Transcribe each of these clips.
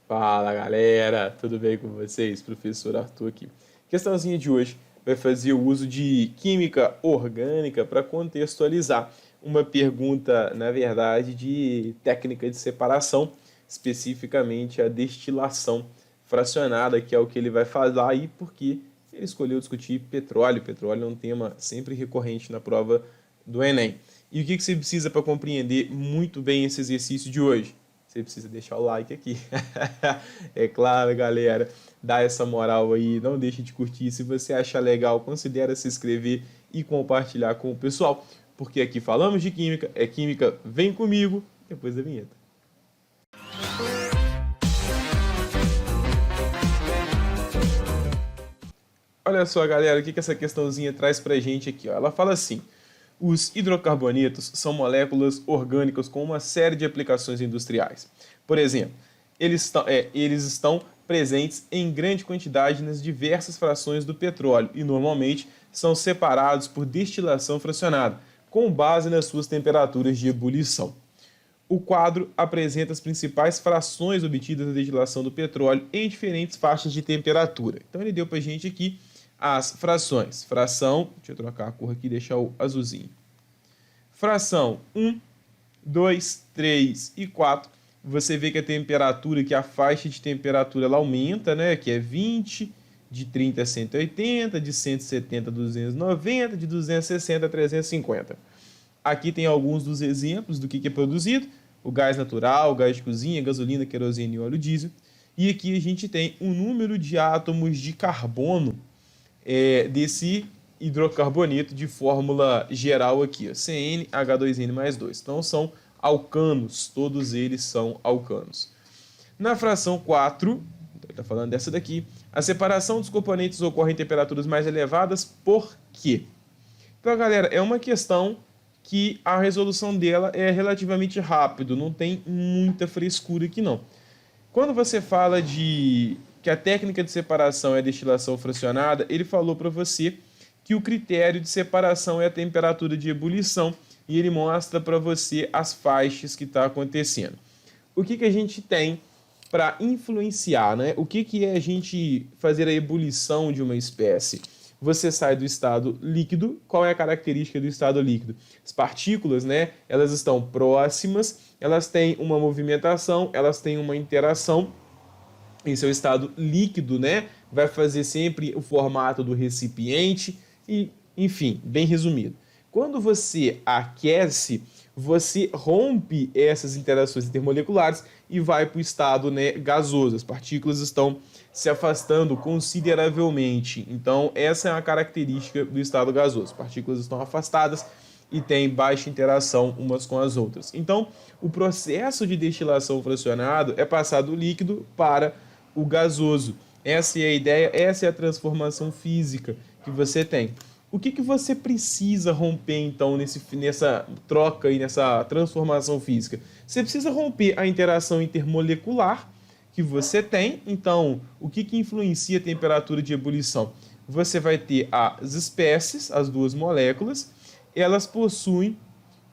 Fala galera, tudo bem com vocês? Professor Arthur aqui. Questãozinha de hoje vai fazer o uso de química orgânica para contextualizar uma pergunta, na verdade, de técnica de separação, especificamente a destilação fracionada, que é o que ele vai falar aí, porque ele escolheu discutir petróleo. Petróleo é um tema sempre recorrente na prova do Enem. E o que você precisa para compreender muito bem esse exercício de hoje? Você precisa deixar o like aqui. É claro, galera, dá essa moral aí, não deixe de curtir. Se você achar legal, considere se inscrever e compartilhar com o pessoal, porque aqui falamos de química, é química, vem comigo, depois da vinheta. Olha só, galera, o que essa questãozinha traz pra gente aqui, ó. Ela fala assim: os hidrocarbonetos são moléculas orgânicas com uma série de aplicações industriais. Por exemplo, eles estão presentes em grande quantidade nas diversas frações do petróleo e normalmente são separados por destilação fracionada, com base nas suas temperaturas de ebulição. O quadro apresenta as principais frações obtidas da destilação do petróleo em diferentes faixas de temperatura. Então ele deu para a gente aqui as frações. Fração, deixa eu trocar a cor aqui e deixar o azulzinho. Fração 1, 2, 3 e 4. Você vê que a temperatura, que a faixa de temperatura ela aumenta, né? Que é 20, de 30 a 180, de 170 a 290, de 260 a 350. Aqui tem alguns dos exemplos do que é produzido: o gás natural, o gás de cozinha, gasolina, querosene e óleo diesel. E aqui a gente tem o número de átomos de carbono desse hidrocarboneto de fórmula geral aqui, ó, CnH2n mais 2. Então são alcanos, todos eles são alcanos. Na fração 4, está falando dessa daqui, a separação dos componentes ocorre em temperaturas mais elevadas, por quê? Então, galera, é uma questão que a resolução dela é relativamente rápido, não tem muita frescura aqui não. Quando você fala de que a técnica de separação é a destilação fracionada, ele falou para você que o critério de separação é a temperatura de ebulição e ele mostra para você as faixas que está acontecendo. O que a gente tem para influenciar, né? O que é a gente fazer a ebulição de uma espécie? Você sai do estado líquido. Qual é a característica do estado líquido? As partículas, né? Elas estão próximas, elas têm uma movimentação, elas têm uma interação. Esse é o estado líquido, né? Vai fazer sempre o formato do recipiente e, enfim, bem resumido. Quando você aquece, você rompe essas interações intermoleculares e vai para o estado, né, gasoso. As partículas estão se afastando consideravelmente. Então, essa é uma característica do estado gasoso. As partículas estão afastadas e têm baixa interação umas com as outras. Então, o processo de destilação fracionado é passar do líquido para o gasoso. Essa é a ideia, essa é a transformação física que você tem. O que você precisa romper, então, nessa troca e nessa transformação física? Você precisa romper a interação intermolecular que você tem. Então, o que influencia a temperatura de ebulição? Você vai ter as espécies, as duas moléculas, elas possuem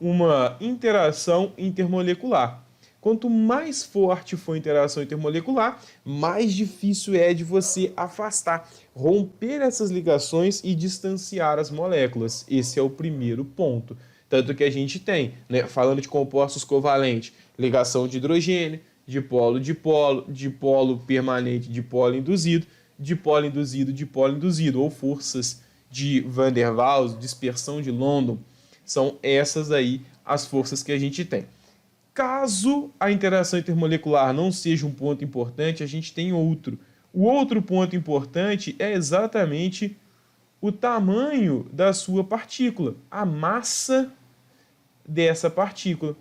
uma interação intermolecular. Quanto mais forte for a interação intermolecular, mais difícil é de você afastar, romper essas ligações e distanciar as moléculas. Esse é o primeiro ponto. Tanto que a gente tem, né, falando de compostos covalentes, ligação de hidrogênio, de polo permanente, de polo induzido, de polo induzido, de polo induzido, ou forças de Van der Waals, dispersão de London. São essas aí as forças que a gente tem. Caso a interação intermolecular não seja um ponto importante, a gente tem outro. O outro ponto importante é exatamente o tamanho da sua partícula, a massa dessa partícula.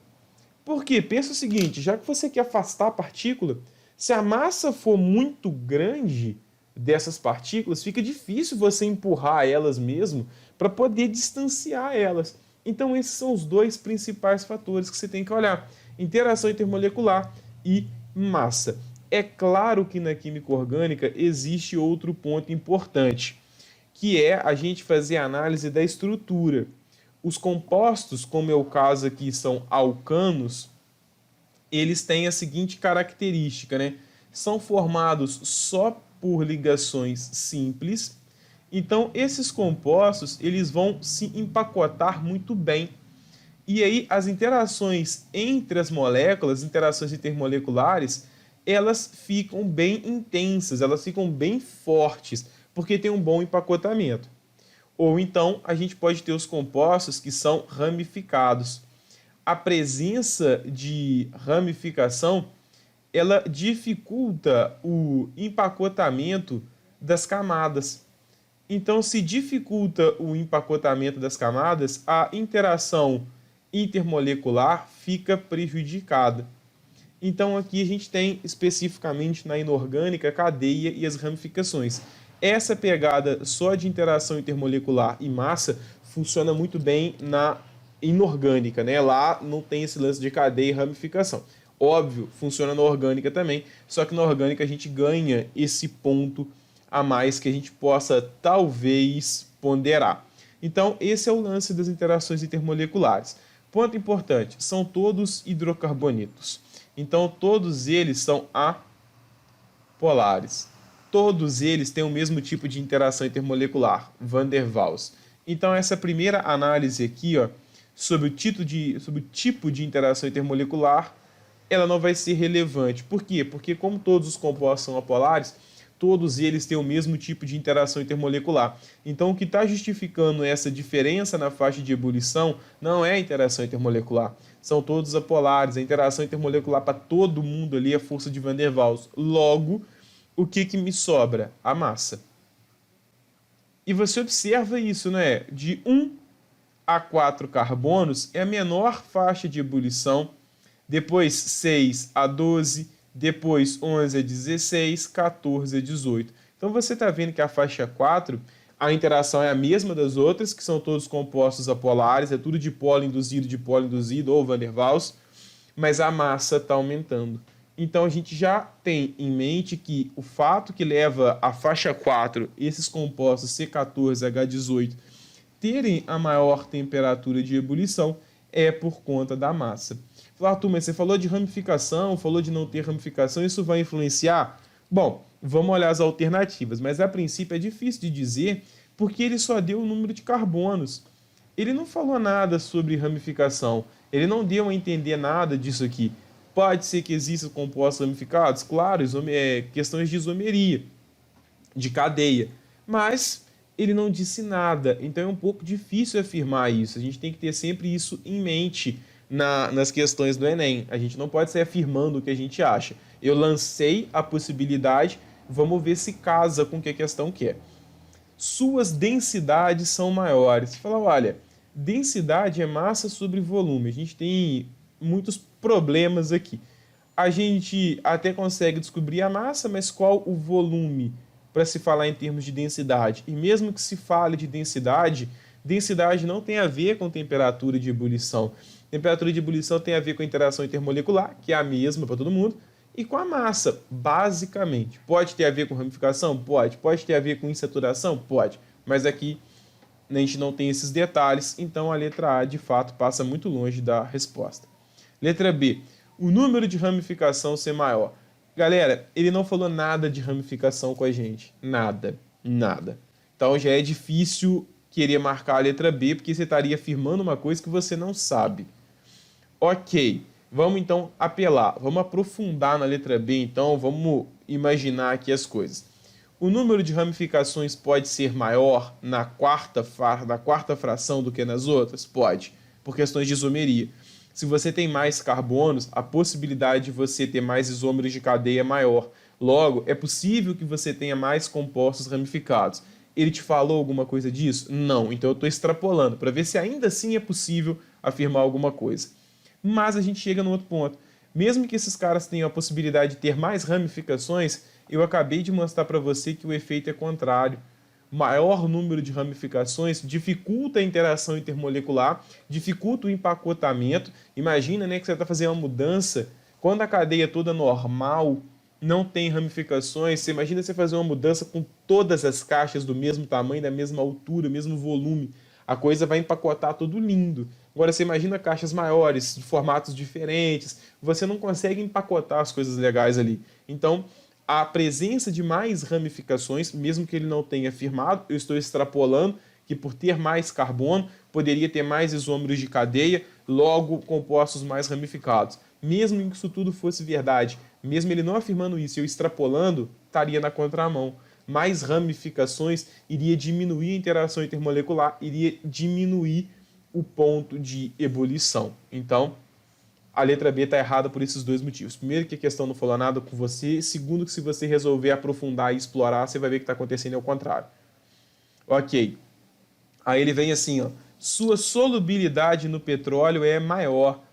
Por quê? Pensa o seguinte, já que você quer afastar a partícula, se a massa for muito grande dessas partículas, fica difícil você empurrar elas mesmo para poder distanciar elas. Então esses são os dois principais fatores que você tem que olhar: interação intermolecular e massa. É claro que na química orgânica existe outro ponto importante, que é a gente fazer a análise da estrutura. Os compostos, como é o caso aqui, são alcanos, eles têm a seguinte característica, né? são formados só por ligações simples. Então, esses compostos eles vão se empacotar muito bem. E aí, as interações entre as moléculas, interações intermoleculares, elas ficam bem intensas, elas ficam bem fortes, porque tem um bom empacotamento. Ou então, a gente pode ter os compostos que são ramificados. A presença de ramificação, ela dificulta o empacotamento das camadas. Então, se dificulta o empacotamento das camadas, a interação intermolecular fica prejudicada. Então, aqui a gente tem especificamente na inorgânica a cadeia e as ramificações. Essa pegada só de interação intermolecular e massa funciona muito bem na inorgânica, né? Lá não tem esse lance de cadeia e ramificação. Óbvio, funciona na orgânica também, só que na orgânica a gente ganha esse ponto a mais que a gente possa talvez ponderar. Então, esse é o lance das interações intermoleculares. Ponto importante, são todos hidrocarbonitos. Então, todos eles são apolares. Todos eles têm o mesmo tipo de interação intermolecular, Van der Waals. Então, essa primeira análise aqui, ó, sobre o tipo de interação intermolecular, ela não vai ser relevante. Por quê? Porque como todos os compostos são apolares, todos eles têm o mesmo tipo de interação intermolecular. Então, o que está justificando essa diferença na faixa de ebulição não é a interação intermolecular. São todos apolares. A interação intermolecular para todo mundo ali é a força de Van der Waals. Logo, o que me sobra? A massa. E você observa isso, né? De 1 a 4 carbonos é a menor faixa de ebulição. Depois 6 a 12, depois 11 a 16, 14 a 18. Então você está vendo que a faixa 4, a interação é a mesma das outras, que são todos compostos apolares, é tudo dipolo induzido ou Van der Waals, mas a massa está aumentando. Então a gente já tem em mente que o fato que leva a faixa 4, esses compostos C14, H18, terem a maior temperatura de ebulição é por conta da massa. Arthur, mas você falou de ramificação, falou de não ter ramificação, isso vai influenciar? Bom, vamos olhar as alternativas, mas a princípio é difícil de dizer porque ele só deu o número de carbonos. Ele não falou nada sobre ramificação, ele não deu a entender nada disso aqui. Pode ser que existam compostos ramificados? Claro, questões de isomeria, de cadeia, mas ele não disse nada, então é um pouco difícil afirmar isso. A gente tem que ter sempre isso em mente nas questões do Enem. A gente não pode sair afirmando o que a gente acha. Eu lancei a possibilidade, vamos ver se casa com o que a questão quer. Suas densidades são maiores. Você fala, olha, densidade é massa sobre volume. A gente tem muitos problemas aqui. A gente até consegue descobrir a massa, mas qual o volume para se falar em termos de densidade? E mesmo que se fale de densidade, densidade não tem a ver com temperatura de ebulição. Temperatura de ebulição tem a ver com a interação intermolecular, que é a mesma para todo mundo, e com a massa, basicamente. Pode ter a ver com ramificação? Pode. Pode ter a ver com insaturação? Pode. Mas aqui a gente não tem esses detalhes, então a letra A, de fato, passa muito longe da resposta. Letra B, o número de ramificação ser maior. Galera, ele não falou nada de ramificação com a gente. Nada. Nada. Então já é difícil querer marcar a letra B, porque você estaria afirmando uma coisa que você não sabe. Ok, vamos então apelar, vamos aprofundar na letra B, então vamos imaginar aqui as coisas. O número de ramificações pode ser maior na quarta fração do que nas outras? Pode, por questões de isomeria. Se você tem mais carbonos, a possibilidade de você ter mais isômeros de cadeia é maior. Logo, é possível que você tenha mais compostos ramificados. Ele te falou alguma coisa disso? Não, então eu estou extrapolando para ver se ainda assim é possível afirmar alguma coisa. Mas a gente chega no outro ponto. Mesmo que esses caras tenham a possibilidade de ter mais ramificações, eu acabei de mostrar para você que o efeito é contrário. Maior número de ramificações dificulta a interação intermolecular, dificulta o empacotamento. Imagina, né, que você está fazendo uma mudança, quando a cadeia toda normal não tem ramificações, você imagina você fazer uma mudança com todas as caixas do mesmo tamanho, da mesma altura, mesmo volume. A coisa vai empacotar tudo lindo. Agora você imagina caixas maiores, de formatos diferentes, você não consegue empacotar as coisas legais ali. Então, a presença de mais ramificações, mesmo que ele não tenha afirmado, eu estou extrapolando que por ter mais carbono, poderia ter mais isômeros de cadeia, logo compostos mais ramificados. Mesmo que isso tudo fosse verdade, mesmo ele não afirmando isso, eu extrapolando, estaria na contramão. Mais ramificações iria diminuir a interação intermolecular, iria diminuir o ponto de ebulição. Então, a letra B está errada por esses dois motivos. Primeiro, que a questão não falou nada com você. Segundo, que se você resolver aprofundar e explorar, você vai ver que está acontecendo ao contrário. Ok. Aí ele vem assim, ó. Sua solubilidade no petróleo é maior.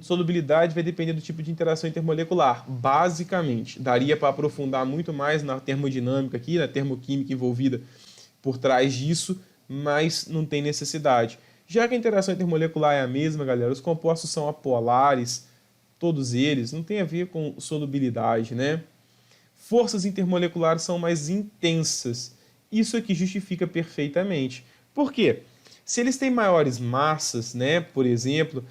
Solubilidade vai depender do tipo de interação intermolecular. Basicamente, daria para aprofundar muito mais na termodinâmica aqui, na termoquímica envolvida por trás disso, mas não tem necessidade. Já que a interação intermolecular é a mesma, galera, os compostos são apolares, todos eles, não tem a ver com solubilidade, né? Forças intermoleculares são mais intensas. Isso aqui justifica perfeitamente. Por quê? Se eles têm maiores massas, né, por exemplo,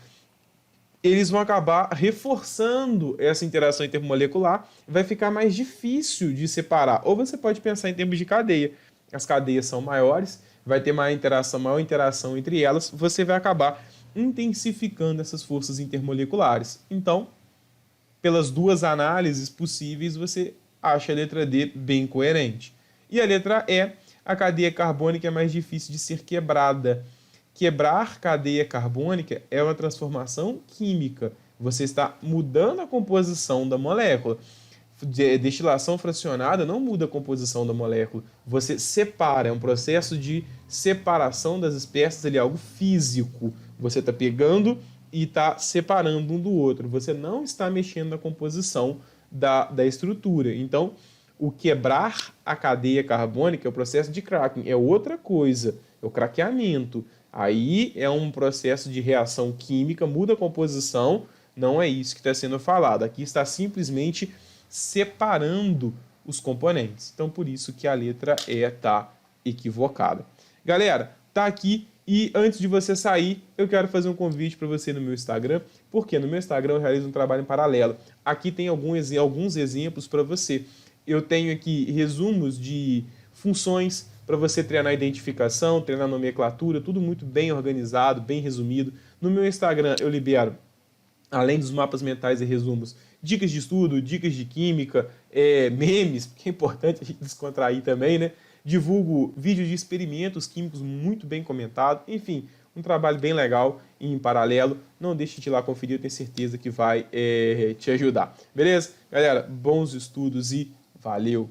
eles vão acabar reforçando essa interação intermolecular, vai ficar mais difícil de separar. Ou você pode pensar em termos de cadeia. As cadeias são maiores, vai ter maior interação entre elas, você vai acabar intensificando essas forças intermoleculares. Então, pelas duas análises possíveis, você acha a letra D bem coerente. E a letra E, a cadeia carbônica é mais difícil de ser quebrada. Quebrar cadeia carbônica é uma transformação química. Você está mudando a composição da molécula. Destilação fracionada não muda a composição da molécula. Você separa, é um processo de separação das espécies, ali, algo físico. Você está pegando e está separando um do outro. Você não está mexendo na composição da estrutura. Então, o quebrar a cadeia carbônica é o processo de cracking, é outra coisa, é o craqueamento. Aí é um processo de reação química, muda a composição, não é isso que está sendo falado. Aqui está simplesmente separando os componentes. Então, por isso que a letra E está equivocada. Galera, tá aqui. E antes de você sair, eu quero fazer um convite para você no meu Instagram, porque no meu Instagram eu realizo um trabalho em paralelo. Aqui tem alguns exemplos para você. Eu tenho aqui resumos de funções para você treinar identificação, treinar nomenclatura, tudo muito bem organizado, bem resumido. No meu Instagram eu libero, além dos mapas mentais e resumos, dicas de estudo, dicas de química, memes, que é importante a gente descontrair também, né? Divulgo vídeos de experimentos químicos muito bem comentados, enfim, um trabalho bem legal e em paralelo. Não deixe de ir lá conferir, eu tenho certeza que vai te ajudar. Beleza? Galera, bons estudos e valeu!